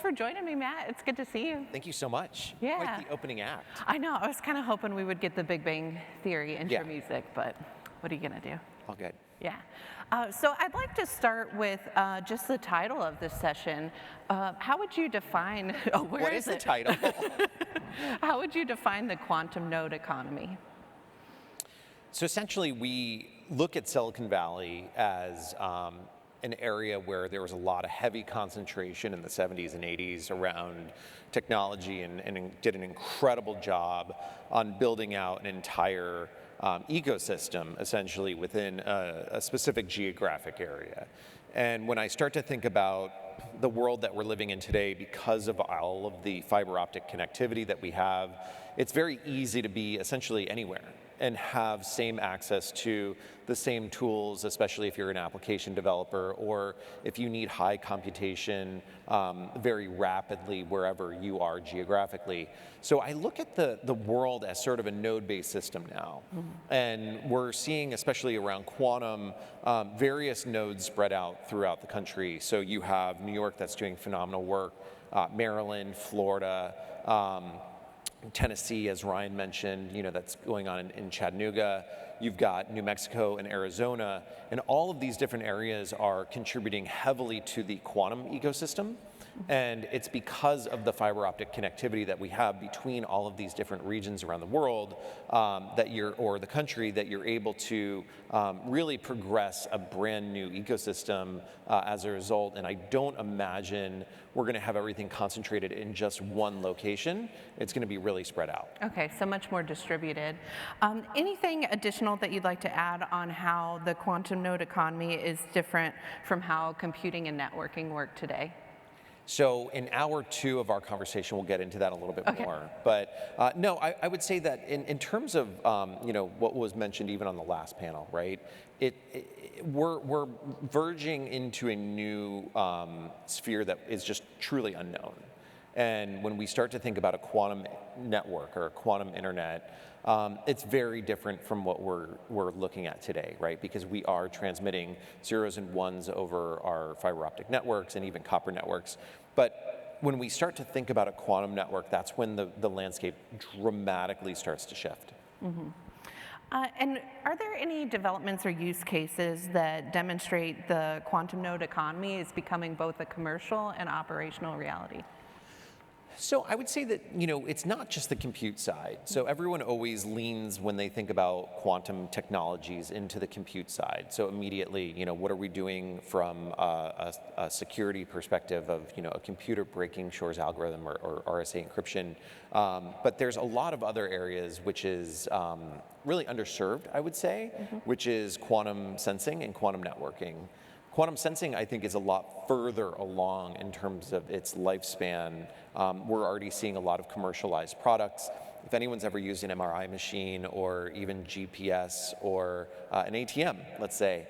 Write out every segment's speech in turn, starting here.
Thanks for joining me, Matt. It's good to see you. Thank you so much. Yeah. Quite the opening act. I know. I was kind of hoping we would get the Big Bang Theory intro Yeah. music, but what are you going to do? All good. Yeah. So I'd like to start with just the title of this session. How would you define, What is the title? How would you define the quantum node economy? So essentially, we look at Silicon Valley as an area where there was a lot of heavy concentration in the 70s and 80s around technology and did an incredible job on building out an entire ecosystem, essentially, within a specific geographic area. And when I start to think about the world that we're living in today, because of all of the fiber optic connectivity that we have, it's very easy to be essentially anywhere and have same access to the same tools, especially if you're an application developer or if you need high computation very rapidly wherever you are geographically. So I look at the world as sort of a node-based system now. And we're seeing, especially around quantum, various nodes spread out throughout the country. So you have New York that's doing phenomenal work, Maryland, Florida, Tennessee, as Ryan mentioned, that's going on in Chattanooga. You've got New Mexico and Arizona, and all of these different areas are contributing heavily to the quantum ecosystem. And it's because of the fiber optic connectivity that we have between all of these different regions around the world or the country, that you're able to really progress a brand new ecosystem as a result. And I don't imagine we're going to have everything concentrated in just one location. It's going to be really spread out. Okay, so much more distributed. Anything additional that you'd like to add on how the quantum node economy is different from how computing and networking work today? So in hour 2 of our conversation, we'll get into that a little bit more. But no, I would say that in terms of what was mentioned even on the last panel, right? We're verging into a new sphere that is just truly unknown. And when we start to think about a quantum network or a quantum internet, it's very different from what we're looking at today, right? Because we are transmitting zeros and ones over our fiber optic networks and even copper networks. But when we start to think about a quantum network, that's when the landscape dramatically starts to shift. Mm-hmm. And are there any developments or use cases that demonstrate the quantum node economy is becoming both a commercial and operational reality? So I would say that, it's not just the compute side. So everyone always leans, when they think about quantum technologies, into the compute side. So immediately, what are we doing from a security perspective of, a computer breaking Shor's algorithm or RSA encryption? But there's a lot of other areas which is really underserved, I would say, which is quantum sensing and quantum networking. Quantum sensing, I think, is a lot further along in terms of its lifespan. We're already seeing a lot of commercialized products. If anyone's ever used an MRI machine or even GPS or an ATM, let's say,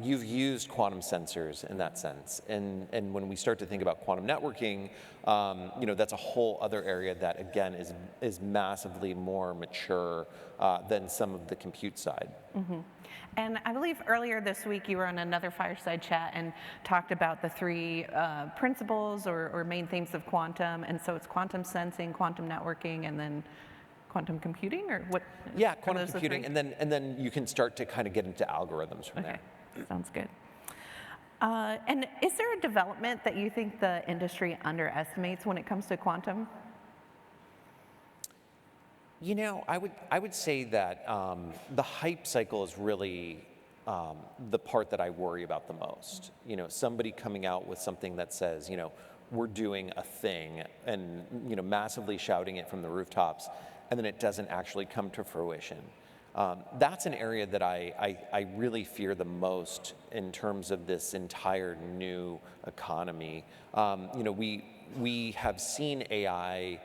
you've used quantum sensors in that sense. And when we start to think about quantum networking, that's a whole other area that, again, is massively more mature than some of the compute side. Mm-hmm. And I believe earlier this week you were on another Fireside chat and talked about the 3 principles or main themes of quantum. And so it's quantum sensing, quantum networking, and then quantum computing, or what? Yeah, quantum computing, and then you can start to kind of get into algorithms from there. Sounds good. And is there a development that you think the industry underestimates when it comes to quantum? I would say that the hype cycle is really the part that I worry about the most. Somebody coming out with something that says, we're doing a thing, and massively shouting it from the rooftops, and then it doesn't actually come to fruition. That's an area that I really fear the most in terms of this entire new economy. We have seen AI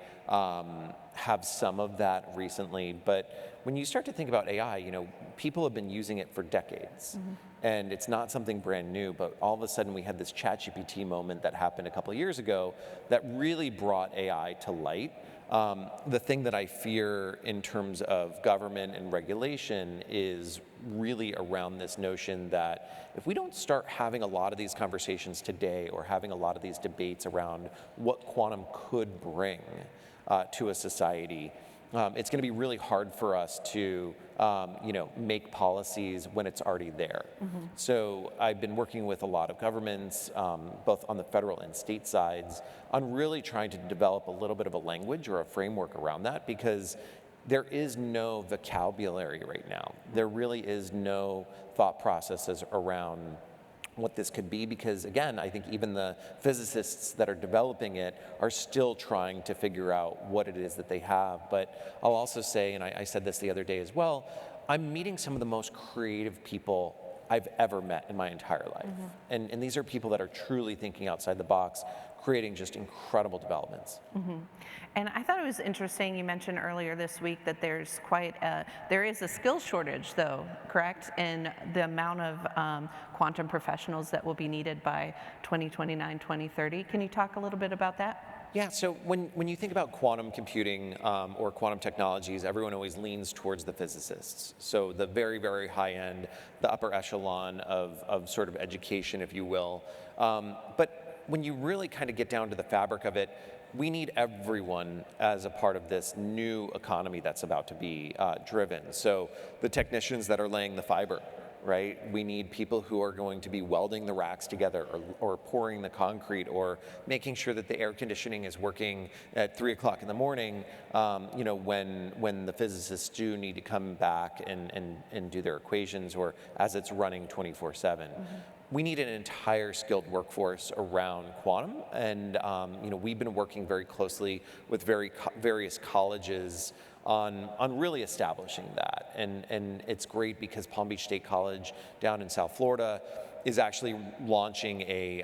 have some of that recently, but when you start to think about AI, people have been using it for decades. And it's not something brand new, but all of a sudden we had this ChatGPT moment that happened a couple of years ago that really brought AI to light. The thing that I fear in terms of government and regulation is really around this notion that if we don't start having a lot of these conversations today, or having a lot of these debates around what quantum could bring to a society, it's going to be really hard for us to make policies when it's already there. So I've been working with a lot of governments, both on the federal and state sides, on really trying to develop a little bit of a language or a framework around that, because there is no vocabulary right now. There really is no thought processes around what this could be, because again, I think even the physicists that are developing it are still trying to figure out what it is that they have. But I'll also say, and I said this the other day as well, I'm meeting some of the most creative people I've ever met in my entire life. And these are people that are truly thinking outside the box, creating just incredible developments. And I thought it was interesting, you mentioned earlier this week that there is a skills shortage though, correct? In the amount of quantum professionals that will be needed by 2029, 2030. Can you talk a little bit about that? Yeah, so when you think about quantum computing or quantum technologies, everyone always leans towards the physicists. So the very, very high end, the upper echelon of sort of education, if you will. But when you really kind of get down to the fabric of it, we need everyone as a part of this new economy that's about to be driven. So the technicians that are laying the fiber, right? We need people who are going to be welding the racks together, or pouring the concrete, or making sure that the air conditioning is working at 3 o'clock in the morning, when the physicists do need to come back and do their equations, or as it's running 24/7. We need an entire skilled workforce around quantum, and we've been working very closely with various colleges on really establishing that. And it's great because Palm Beach State College down in South Florida is actually launching a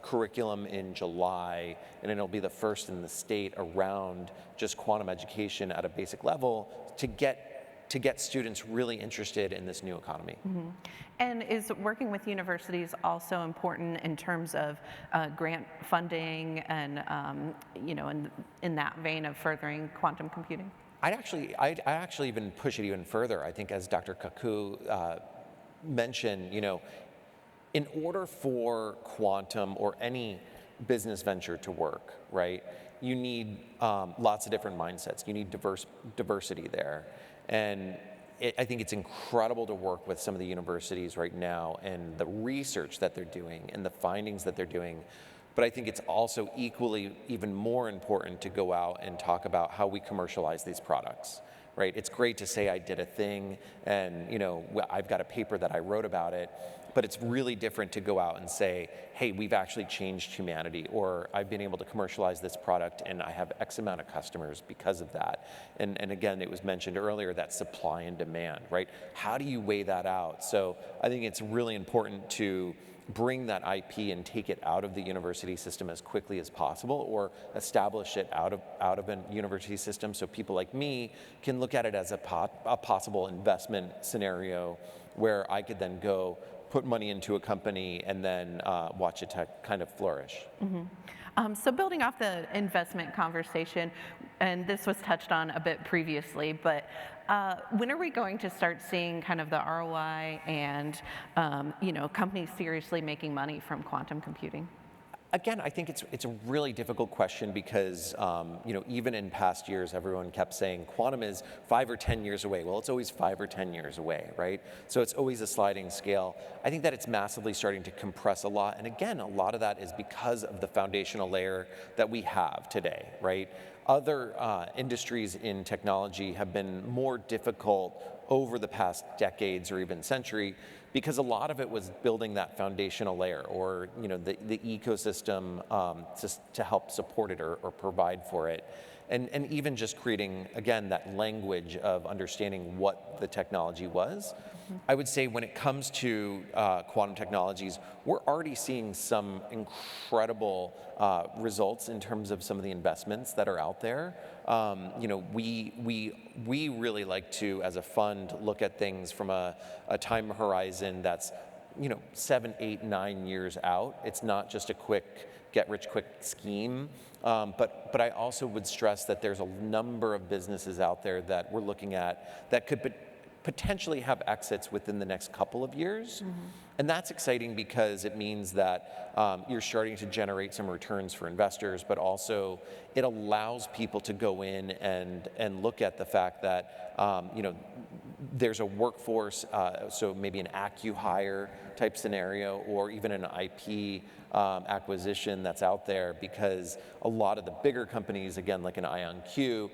curriculum in July, and it'll be the first in the state around just quantum education at a basic level to get students really interested in this new economy. And is working with universities also important in terms of grant funding and in that vein of furthering quantum computing? I'd actually even push it even further. I think, as Dr. Kaku mentioned, in order for quantum or any business venture to work, right, you need lots of different mindsets. You need diversity there. And I think it's incredible to work with some of the universities right now and the research that they're doing and the findings that they're doing. But I think it's also equally, even more important to go out and talk about how we commercialize these products, right? It's great to say I did a thing and, I've got a paper that I wrote about it, but it's really different to go out and say, hey, we've actually changed humanity, or I've been able to commercialize this product and I have X amount of customers because of that. And again, it was mentioned earlier, that supply and demand, right? How do you weigh that out? So I think it's really important to bring that IP and take it out of the university system as quickly as possible, or establish it out of a university system so people like me can look at it as a possible investment scenario where I could then go put money into a company and then watch it kind of flourish. So building off the investment conversation, and this was touched on a bit previously, but when are we going to start seeing kind of the ROI and companies seriously making money from quantum computing? Again, I think it's a really difficult question because even in past years, everyone kept saying quantum is 5 or 10 years away. Well, it's always 5 or 10 years away, right? So it's always a sliding scale. I think that it's massively starting to compress a lot. And again, a lot of that is because of the foundational layer that we have today, right? Other industries in technology have been more difficult over the past decades or even century, because a lot of it was building that foundational layer, or the ecosystem to help support it or provide for it, and even just creating, again, that language of understanding what the technology was. I would say when it comes to quantum technologies, we're already seeing some incredible results in terms of some of the investments that are out there. We really like to, as a fund, look at things from a time horizon that's 7, 8, 9 years out. It's not just a quick get-rich-quick scheme. But I also would stress that there's a number of businesses out there that we're looking at that could potentially have exits within the next couple of years. And that's exciting because it means that you're starting to generate some returns for investors, but also it allows people to go in and look at the fact that there's a workforce, so maybe an acqui-hire type scenario, or even an IP acquisition that's out there, because a lot of the bigger companies, again, like an IonQ,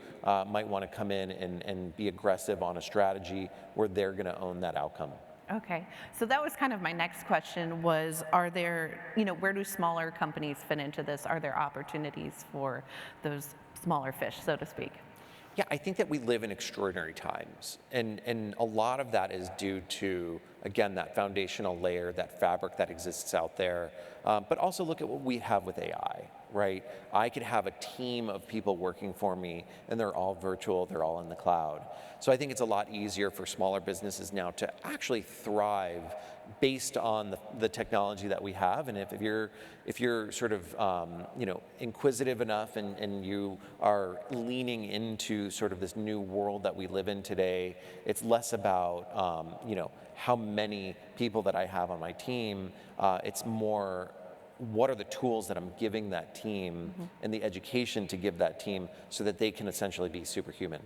might want to come in and be aggressive on a strategy where they're going to own that outcome. Okay, so that was kind of my next question was, are there, where do smaller companies fit into this? Are there opportunities for those smaller fish, so to speak? Yeah, I think that we live in extraordinary times, and a lot of that is due to, again, that foundational layer, that fabric that exists out there, but also look at what we have with AI, right? I could have a team of people working for me, and they're all virtual, they're all in the cloud. So I think it's a lot easier for smaller businesses now to actually thrive based on the technology that we have. And if you're sort of inquisitive enough and you are leaning into sort of this new world that we live in today, it's less about how many people that I have on my team. It's more, what are the tools that I'm giving that team and the education to give that team so that they can essentially be superhuman.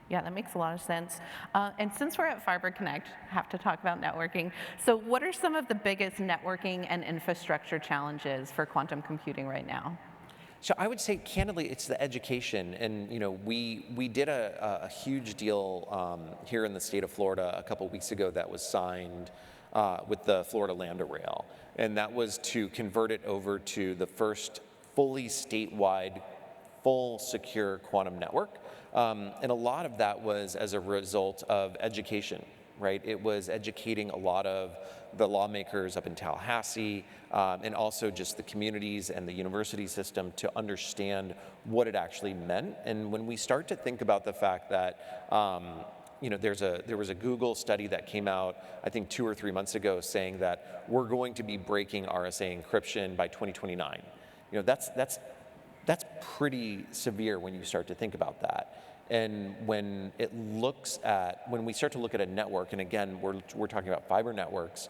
Yeah, that makes a lot of sense. And since we're at Fiber Connect, have to talk about networking. So what are some of the biggest networking and infrastructure challenges for quantum computing right now? So I would say, candidly, it's the education. And we did a huge deal here in the state of Florida a couple weeks ago that was signed with the Florida Lambda Rail. And that was to convert it over to the first fully statewide, full secure quantum network. And a lot of that was as a result of education, right? It was educating a lot of the lawmakers up in Tallahassee, and also just the communities and the university system to understand what it actually meant. And when we start to think about the fact that there was a Google study that came out, I think 2 or 3 months ago, saying that we're going to be breaking RSA encryption by 2029. That's pretty severe when you start to think about that. And when we start to look at a network, and again, we're talking about fiber networks,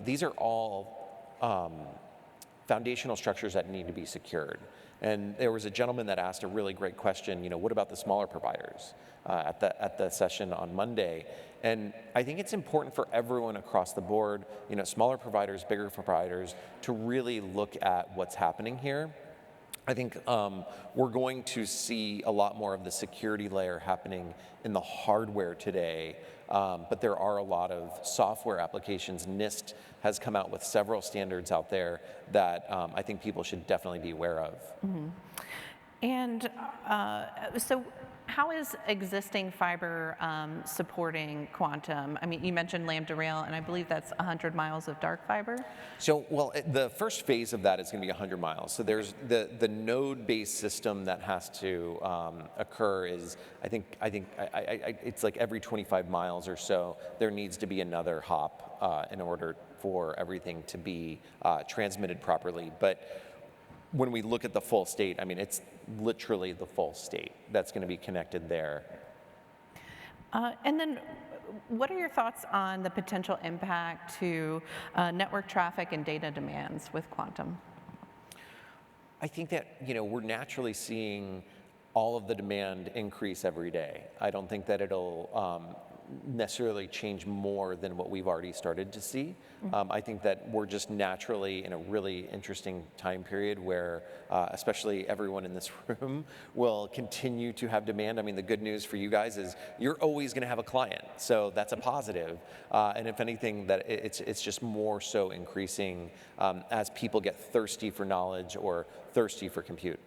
these are all foundational structures that need to be secured. And there was a gentleman that asked a really great question, what about the smaller providers at the session on Monday? And I think it's important for everyone across the board, smaller providers, bigger providers, to really look at what's happening here. I think we're going to see a lot more of the security layer happening in the hardware today, but there are a lot of software applications. NIST has come out with several standards out there that I think people should definitely be aware of. And so how is existing fiber supporting quantum? I mean, you mentioned Lambda Rail, and I believe that's 100 miles of dark fiber. So, well, the first phase of that is going to be 100 miles. So there's the node-based system that has to occur is, I think it's like every 25 miles or so, there needs to be another hop in order for everything to be transmitted properly. But when we look at the full state, I mean, it's literally the full state that's going to be connected there. And then what are your thoughts on the potential impact to network traffic and data demands with quantum? I think that, we're naturally seeing all of the demand increase every day. I don't think that it'll necessarily change more than what we've already started to see. I think that we're just naturally in a really interesting time period where especially everyone in this room will continue to have demand. I mean, the good news for you guys is you're always going to have a client, so that's a positive. And if anything, that it's just more so increasing as people get thirsty for knowledge or thirsty for compute.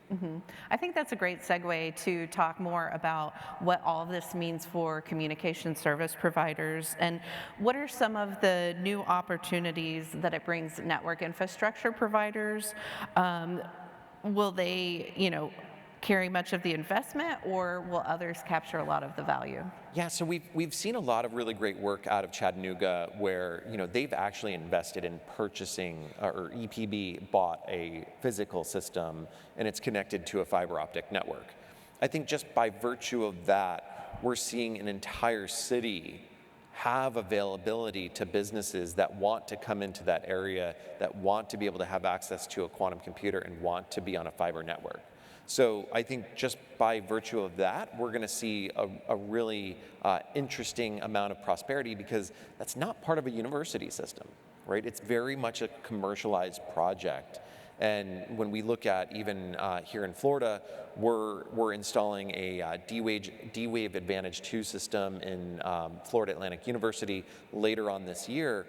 I think that's a great segue to talk more about what all of this means for communication service providers, and what are some of the new opportunities that it brings network infrastructure providers. Will they, carry much of the investment, or will others capture a lot of the value? Yeah, so we've seen a lot of really great work out of Chattanooga where they've actually invested in purchasing, or EPB bought a physical system and it's connected to a fiber optic network. I think just by virtue of that, we're seeing an entire city have availability to businesses that want to come into that area, that want to be able to have access to a quantum computer and want to be on a fiber network. So I think just by virtue of that, we're going to see a really interesting amount of prosperity, because that's not part of a university system, right? It's very much a commercialized project. And when we look at even here in Florida, we're installing a D-Wave Advantage 2 system in Florida Atlantic University later on this year.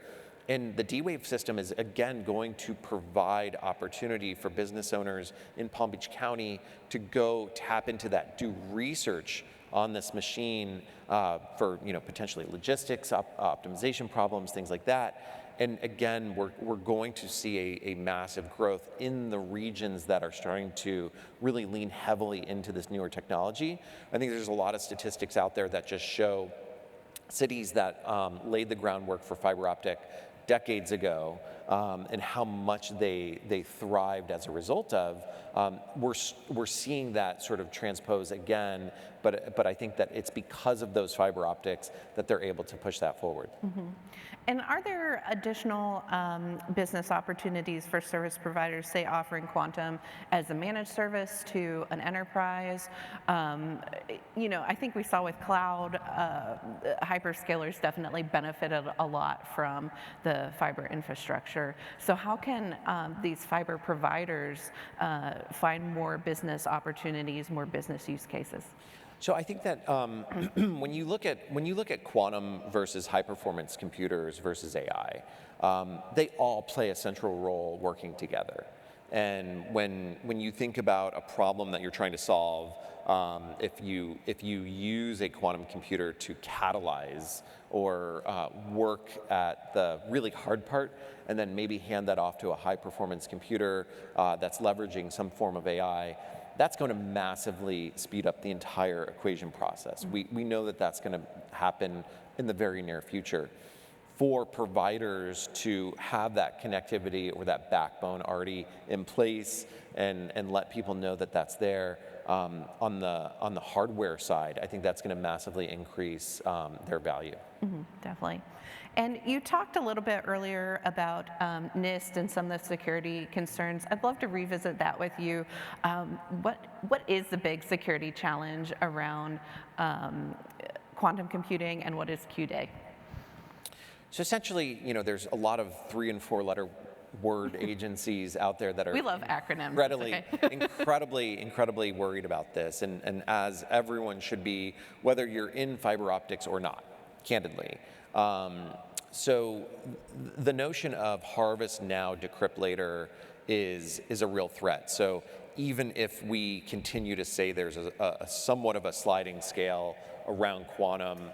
And the D-Wave system is, again, going to provide opportunity for business owners in Palm Beach County to go tap into that, do research on this machine for potentially logistics, optimization problems, things like that. And again, we're going to see a massive growth in the regions that are starting to really lean heavily into this newer technology. I think there's a lot of statistics out there that just show cities that laid the groundwork for fiber optic decades ago, and how much they thrived as a result of. We're seeing that sort of transpose again, but I think that it's because of those fiber optics that they're able to push that forward. Mm-hmm. And are there additional business opportunities for service providers, say offering quantum as a managed service to an enterprise? I think we saw with cloud, hyperscalers definitely benefited a lot from the fiber infrastructure. So how can these fiber providers find more business opportunities, more business use cases? So I think that when you look at quantum versus high performance computers versus AI, they all play a central role working together. And when you think about a problem that you're trying to solve, if you use a quantum computer to catalyze or work at the really hard part, and then maybe hand that off to a high performance computer that's leveraging some form of AI, that's going to massively speed up the entire equation process. We know that that's going to happen in the very near future. For providers to have that connectivity or that backbone already in place and let people know that that's there on the hardware side, I think that's going to massively increase their value. Mm-hmm, definitely. And you talked a little bit earlier about NIST and some of the security concerns. I'd love to revisit that with you. What is the big security challenge around quantum computing, and what is Q-Day? So essentially, there's a lot of 3 and 4 letter word agencies out there that are We love acronyms. incredibly worried about this, and as everyone should be, whether you're in fiber optics or not, candidly. So the notion of harvest now, decrypt later is a real threat. So even if we continue to say there's a somewhat of a sliding scale around quantum,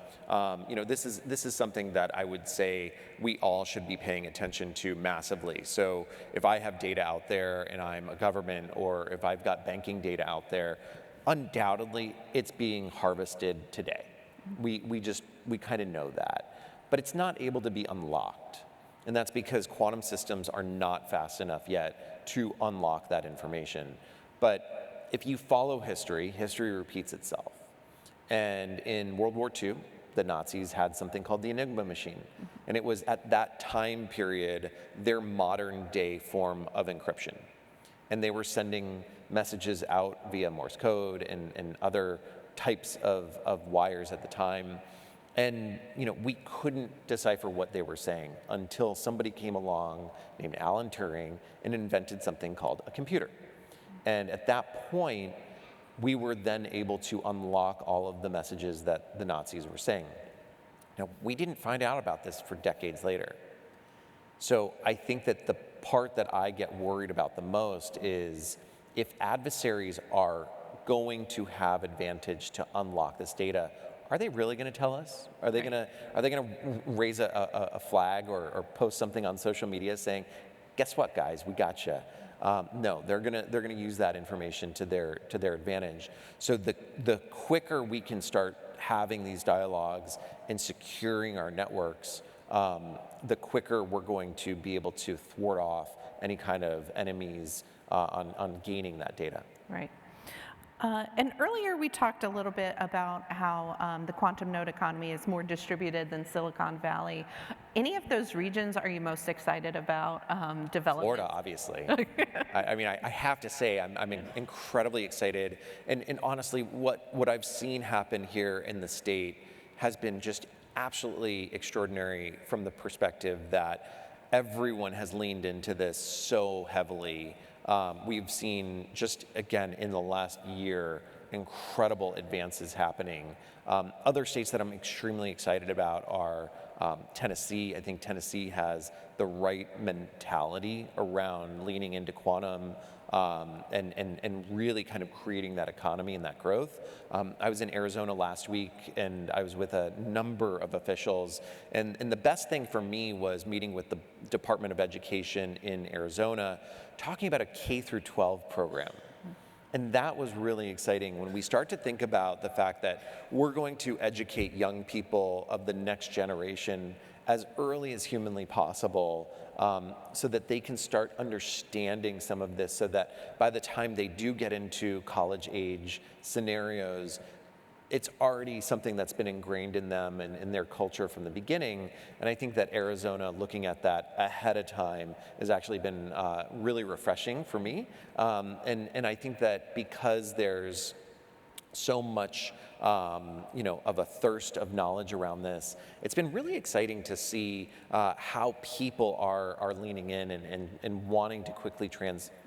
this is something that I would say we all should be paying attention to massively. So if I have data out there and I'm a government, or if I've got banking data out there, undoubtedly it's being harvested today. We kind of know that. But it's not able to be unlocked. And that's because quantum systems are not fast enough yet to unlock that information. But if you follow history, history repeats itself. And in World War II, the Nazis had something called the Enigma machine. And it was at that time period their modern day form of encryption. And they were sending messages out via Morse code and other types of wires at the time. And we couldn't decipher what they were saying until somebody came along named Alan Turing and invented something called a computer. And at that point, we were then able to unlock all of the messages that the Nazis were saying. Now, we didn't find out about this for decades later. So I think that the part that I get worried about the most is if adversaries are going to have advantage to unlock this data, are they really going to tell us? Are they going to raise a flag or post something on social media saying, "Guess what, guys? We got you." No, they're gonna use that information to their advantage. So the quicker we can start having these dialogues and securing our networks, the quicker we're going to be able to thwart off any kind of enemies on gaining that data. Right. And earlier we talked a little bit about how the quantum node economy is more distributed than Silicon Valley. Any of those regions are you most excited about developing? Florida, obviously. I mean, I have to say, I'm incredibly excited. And honestly, what I've seen happen here in the state has been just absolutely extraordinary from the perspective that everyone has leaned into this so heavily. We've seen just, again, in the last year, incredible advances happening. Other states that I'm extremely excited about are Tennessee. I think Tennessee has the right mentality around leaning into quantum and really kind of creating that economy and that growth. I was in Arizona last week, and I was with a number of officials, and the best thing for me was meeting with the Department of Education in Arizona, talking about a K through 12 program. And that was really exciting when we start to think about the fact that we're going to educate young people of the next generation as early as humanly possible, so that they can start understanding some of this, so that by the time they do get into college age scenarios, it's already something that's been ingrained in them and in their culture from the beginning. And I think that Arizona, looking at that ahead of time, has actually been really refreshing for me. And I think that because there's so much of a thirst of knowledge around this, it's been really exciting to see how people are leaning in and wanting to quickly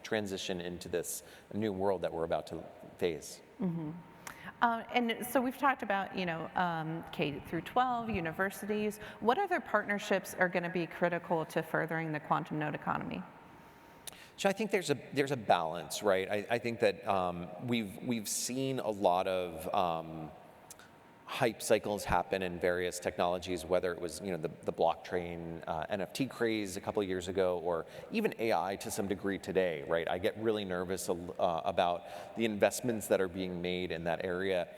transition into this new world that we're about to face. Mm-hmm. And so we've talked about, K through 12, universities. What other partnerships are going to be critical to furthering the quantum node economy? So I think there's a balance, right? I think that we've seen a lot of hype cycles happen in various technologies, whether it was the blockchain NFT craze a couple of years ago, or even AI to some degree today, right? I get really nervous about the investments that are being made in that area.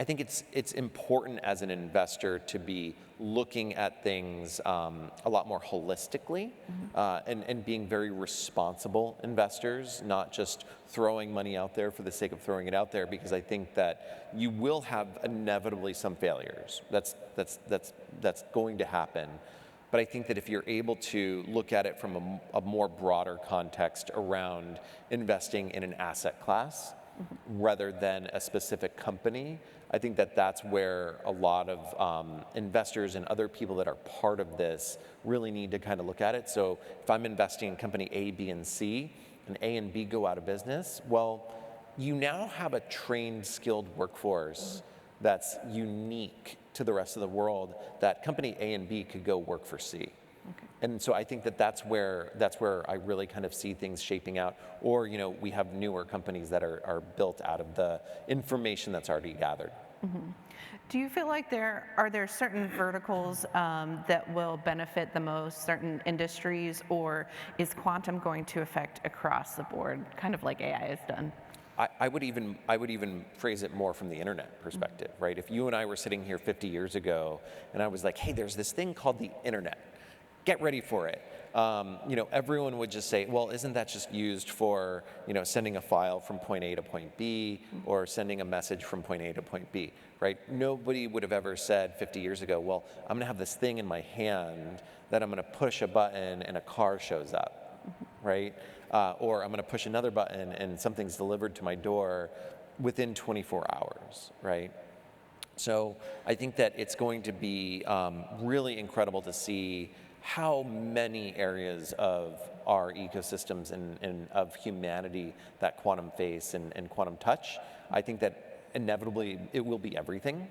I think it's important as an investor to be looking at things a lot more holistically, and being very responsible investors, not just throwing money out there for the sake of throwing it out there, because I think that you will have inevitably some failures. That's going to happen. But I think that if you're able to look at it from a more broader context around investing in an asset class, rather than a specific company, I think that that's where a lot of investors and other people that are part of this really need to kind of look at it. So if I'm investing in company A, B, and C, and A and B go out of business, well, you now have a trained, skilled workforce that's unique to the rest of the world, that company A and B could go work for C. Okay. And so I think that that's where I really kind of see things shaping out. Or we have newer companies that are built out of the information that's already gathered. Mm-hmm. Do you feel like there are certain verticals that will benefit the most, certain industries, or is quantum going to affect across the board, kind of like AI has done? I would even phrase it more from the internet perspective, right? If you and I were sitting here 50 years ago, and I was like, hey, there's this thing called the internet. Get ready for it. Everyone would just say, well, isn't that just used for, sending a file from point A to point B, or sending a message from point A to point B, right? Nobody would have ever said 50 years ago, well, I'm going to have this thing in my hand that I'm going to push a button and a car shows up, right? Or I'm going to push another button and something's delivered to my door within 24 hours, right? So I think that it's going to be really incredible to see how many areas of our ecosystems and of humanity that quantum face and quantum touch. I think that inevitably it will be everything.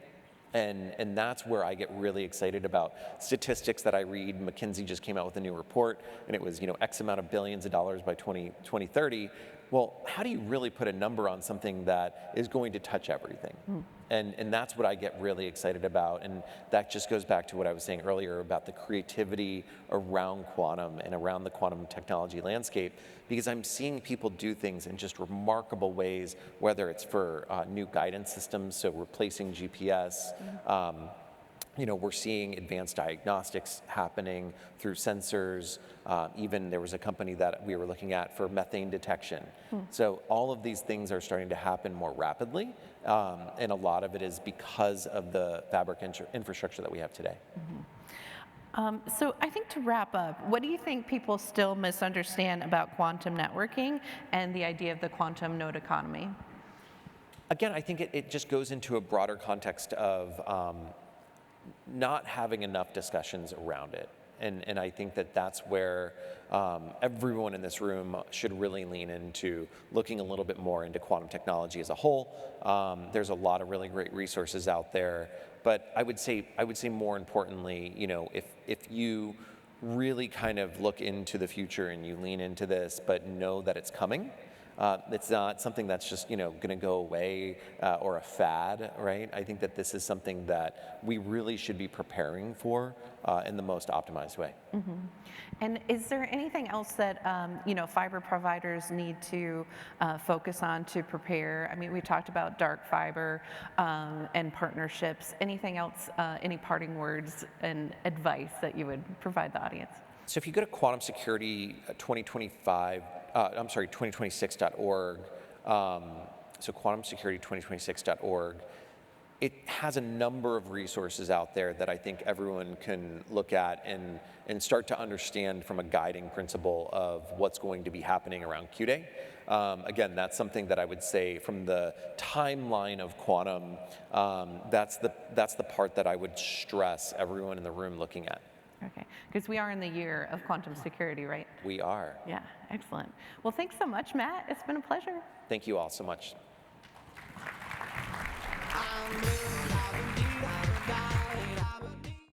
And that's where I get really excited about statistics that I read. McKinsey just came out with a new report, and it was X amount of billions of dollars by 2030. Well, how do you really put a number on something that is going to touch everything? And that's what I get really excited about. And that just goes back to what I was saying earlier about the creativity around quantum and around the quantum technology landscape, because I'm seeing people do things in just remarkable ways, whether it's for new guidance systems, so replacing GPS. We're seeing advanced diagnostics happening through sensors. Even there was a company that we were looking at for methane detection. So all of these things are starting to happen more rapidly, and a lot of it is because of the fabric infrastructure that we have today. So I think to wrap up, what do you think people still misunderstand about quantum networking and the idea of the quantum node economy? Again, I think it just goes into a broader context of not having enough discussions around it. And I think that that's where everyone in this room should really lean into looking a little bit more into quantum technology as a whole. There's a lot of really great resources out there, but I would say more importantly, if you really kind of look into the future and you lean into this, but know that it's coming. It's not something that's just going to go away or a fad, right? I think that this is something that we really should be preparing for in the most optimized way. And is there anything else that fiber providers need to focus on to prepare? I mean, we talked about dark fiber and partnerships. Anything else? Any parting words and advice that you would provide the audience? So if you go to Quantum Security 2026.org, so quantumsecurity2026.org, it has a number of resources out there that I think everyone can look at and start to understand from a guiding principle of what's going to be happening around Q-Day. Again, that's something that I would say from the timeline of quantum, that's the part that I would stress everyone in the room looking at. Okay, because we are in the year of quantum security, right? We are. Yeah, excellent. Well, thanks so much, Matt. It's been a pleasure. Thank you all so much.